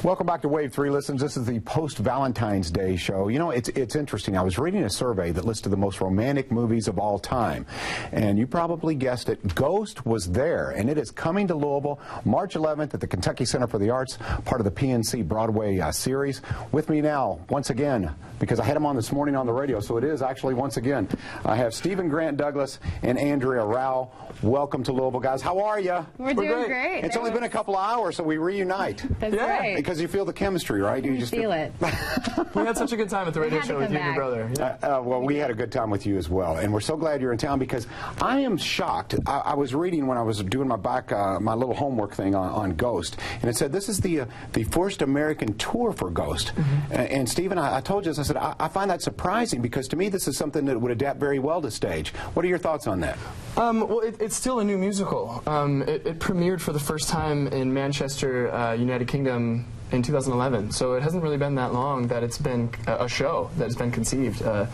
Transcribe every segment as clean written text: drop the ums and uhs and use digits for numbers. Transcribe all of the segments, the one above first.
Welcome back to WAVE-3 Listens. This is the post-Valentine's Day show. You know, it's interesting. I was reading a survey that listed the most romantic movies of all time. And you probably guessed it, Ghost was there. And it is coming to Louisville March 11th at the Kentucky Center for the Arts, part of the PNC Broadway series. With me now, once again, because I had him on this morning on the radio, so it is actually once again, I have Stephen Grant Douglas and Andrea Rouch. Welcome to Louisville, guys. How are you? We're doing great. It's only been a couple of hours, so we reunite. That's right. Because you feel the chemistry, right? You just feel it. We had such a good time at the radio show with you and your brother. Yeah. Well, we had a good time with you as well, and we're so glad you're in town because I am shocked. I was reading when I was doing my little homework thing on Ghost, and it said this is the first American tour for Ghost. And Stephen, I told you this. I said I find that surprising because to me this is something that would adapt very well to stage. What are your thoughts on that? Well, it's still a new musical. It premiered for the first time in Manchester, United Kingdom, in 2011, so it hasn't really been that long that it's been a show that has been conceived. It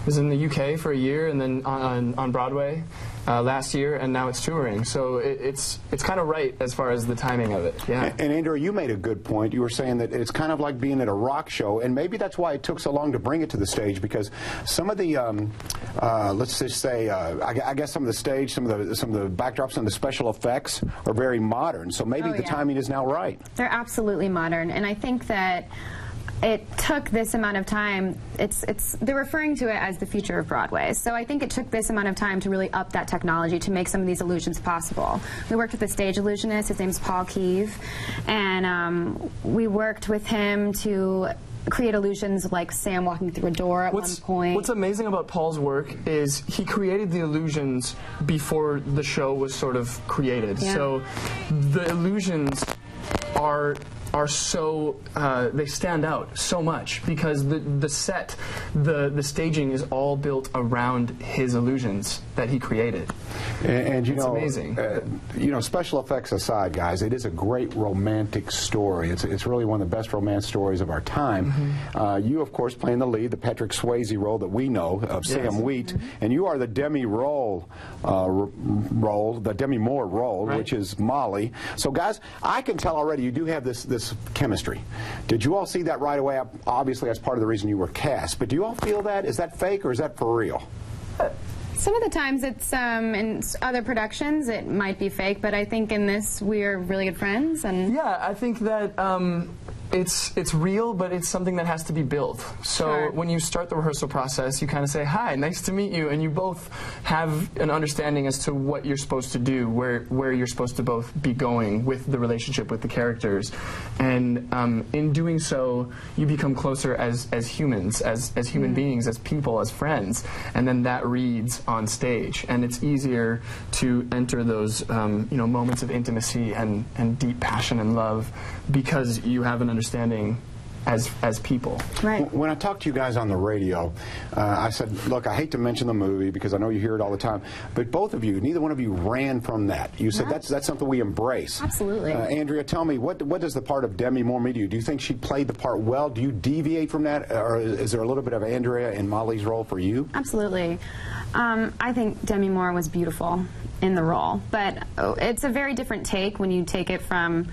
was in the UK for a year, and then on Broadway last year, and now it's touring. So it's kind of right as far as the timing of it. Yeah. And Andrea, you made a good point. You were saying that it's kind of like being at a rock show, and maybe that's why it took so long to bring it to the stage, because some of the let's just say I guess some of the stage, some of the backdrops and the special effects are very modern. So maybe the timing is now right. They're absolutely modern. And I think that it took this amount of time. They're referring to it as the future of Broadway. So I think it took this amount of time to really up that technology to make some of these illusions possible. We worked with a stage illusionist. His name's Paul Keeve, and we worked with him to create illusions like Sam walking through a door at one point. What's amazing about Paul's work is he created the illusions before the show was sort of created. Yeah. So the illusions are so they stand out so much because the set, the staging is all built around his illusions that he created. And you know, it's amazing. You know, special effects aside, guys, it is a great romantic story. It's really one of the best romance stories of our time. You, of course, playing the lead, the Patrick Swayze role that we know of, Sam Wheat, and you are the Demi Moore role, right, which is Molly. So, guys, I can tell already you do have this chemistry. Did you all see that right away? Obviously, that's part of the reason you were cast. But do you all feel that? Is that fake or is that for real? Some of the times it's in other productions it might be fake, but I think in this we're really good friends. And yeah, I think that it's real, but it's something that has to be built. So when you start the rehearsal process, you kind of say, "Hi, nice to meet you," and you both have an understanding as to what you're supposed to do, where you're supposed to both be going with the relationship with the characters, and in doing so, you become closer as humans, as human beings, as people, as friends, and then that reads on stage, and it's easier to enter those you know, moments of intimacy and deep passion and love because you have an understanding as people. Right. When I talked to you guys on the radio, I said, look, I hate to mention the movie because I know you hear it all the time, but both of you, neither one of you ran from that. You said that's something we embrace. Absolutely. Andrea, tell me, what does the part of Demi Moore mean to you? Do you think she played the part well? Do you deviate from that? Or is there a little bit of Andrea and Molly's role for you? Absolutely. I think Demi Moore was beautiful in the role, but it's a very different take when you take it from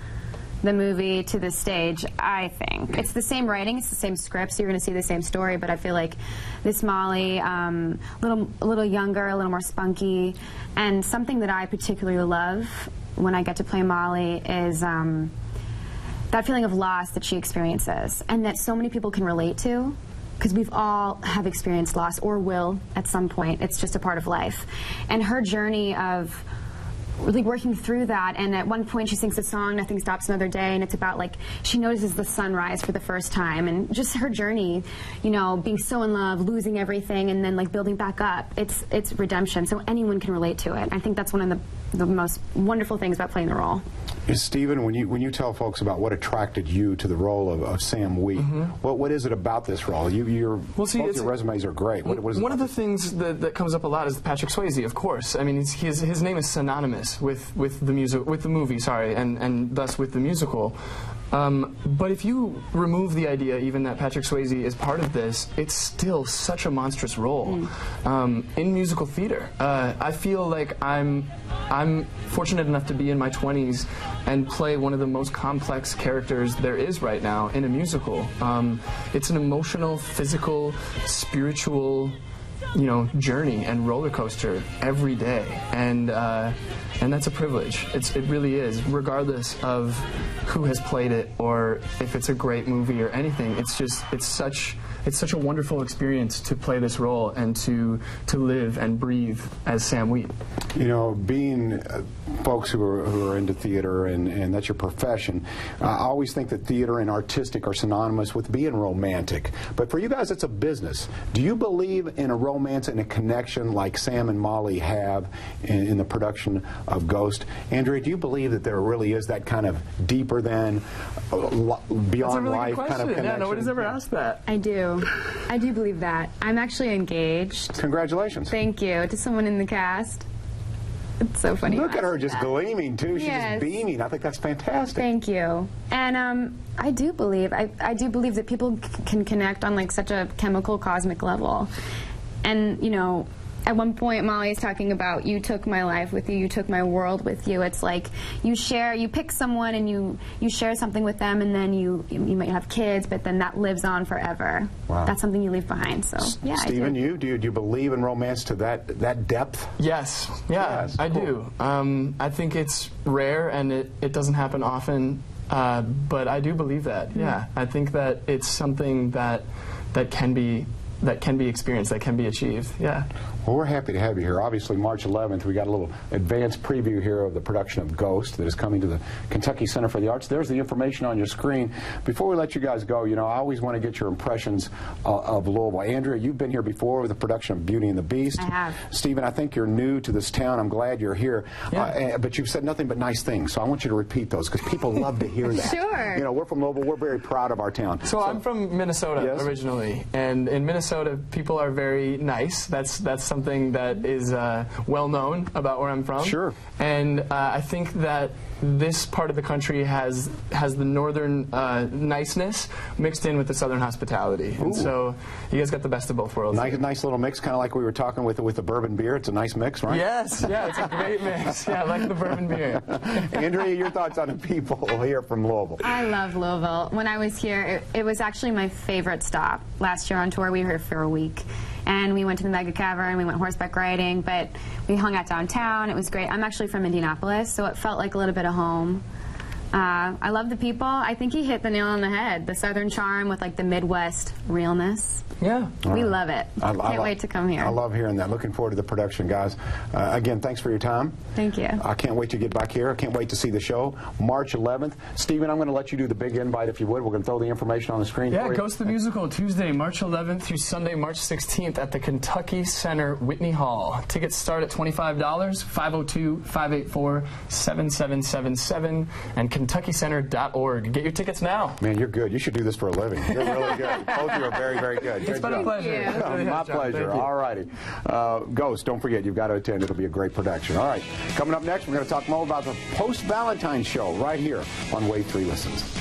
the movie to the stage. I think it's the same writing, it's the same script, so you're going to see the same story, but I feel like this Molly, a little younger, a little more spunky, and something that I particularly love when I get to play Molly is that feeling of loss that she experiences and that so many people can relate to, because we've all have experienced loss or will at some point. It's just a part of life. And her journey of really working through that, and at one point she sings a song, Nothing Stops Another Day, and it's about like she notices the sunrise for the first time, and just her journey, you know, being so in love, losing everything, and then like building back up. It's redemption, so anyone can relate to it. I think that's one of the most wonderful things about playing the role. Stephen, when you tell folks about what attracted you to the role of Sam Wheat, what is it about this role? Both your resumes are great. What is one of the things that comes up a lot is Patrick Swayze, of course. I mean, his name is synonymous with the movie, and thus with the musical. But if you remove the idea even that Patrick Swayze is part of this, it's still such a monstrous role in musical theater. I feel like I'm fortunate enough to be in my 20s and play one of the most complex characters there is right now in a musical. It's an emotional, physical, spiritual, journey and roller coaster every day, and that's a privilege. It really is, regardless of who has played it or if it's a great movie or anything. It's such a wonderful experience to play this role and to live and breathe as Sam Wheat. Being folks who are into theater and that's your profession, I always think that theater and artistic are synonymous with being romantic. But for you guys, it's a business. Do you believe in a romance and a connection like Sam and Molly have in the production of Ghost? Andrea, do you believe that there really is that kind of deeper than beyond life kind of connection? Yeah, nobody's ever asked that. I do. I do believe that. I'm actually engaged. Congratulations. Thank you. To someone in the cast. It's so funny. Look at her just gleaming, too. She's just beaming. I think that's fantastic. Thank you. And I do believe that people can connect on like such a chemical, cosmic level. And, at one point, Molly's talking about, you took my life with you, you took my world with you. It's like you pick someone and you share something with them, and then you might have kids, but then that lives on forever. Wow. That's something you leave behind. So, yeah, Stephen, do you believe in romance to that depth? Yes. Yeah, yes, I do. I think it's rare and it doesn't happen often, but I do believe that. Yeah, I think that it's something that can be experienced, that can be achieved. Yeah. Well, we're happy to have you here. Obviously, March 11th, we got a little advanced preview here of the production of Ghost that is coming to the Kentucky Center for the Arts. There's the information on your screen. Before we let you guys go, I always want to get your impressions of Louisville. Andrea, you've been here before with the production of Beauty and the Beast. I have. Stephen, I think you're new to this town. I'm glad you're here. Yeah. But you've said nothing but nice things, so I want you to repeat those because people love to hear that. Sure. We're from Louisville. We're very proud of our town. So I'm from Minnesota originally, and in Minnesota, people are very nice. That's something that is well known about where I'm from. Sure. And I think that this part of the country has the northern niceness mixed in with the southern hospitality. Ooh. And so you guys got the best of both worlds. Nice little mix, kind of like we were talking with the bourbon beer. It's a nice mix, right? Yes, yeah, it's a great mix. Yeah, I like the bourbon beer. Andrea, your thoughts on the people here from Louisville? I love Louisville. When I was here, it was actually my favorite stop. Last year on tour, we were here for a week. And we went to the Mega Cavern, we went horseback riding, but we hung out downtown. It was great. I'm actually from Indianapolis, so it felt like a little bit of home. I love the people. I think he hit the nail on the head. The Southern charm with like the Midwest realness. Yeah. We love it. Can't wait to come here. I love hearing that. Looking forward to the production, guys. Again, thanks for your time. Thank you. I can't wait to get back here. I can't wait to see the show. March 11th. Stephen, I'm going to let you do the big invite if you would. We're going to throw the information on the screen for you. Ghost the Musical, Tuesday, March 11th through Sunday, March 16th at the Kentucky Center, Whitney Hall. Tickets start at $25, 502-584-7777, and KentuckyCenter.org. Get your tickets now. Man, you're good. You should do this for a living. You're really good. Both of you are very, very good. It's been a pleasure. My pleasure. All righty. Ghost, don't forget, you've got to attend. It'll be a great production. All right. Coming up next, we're going to talk more about the post-Valentine's show right here on WAVE-3 Listens.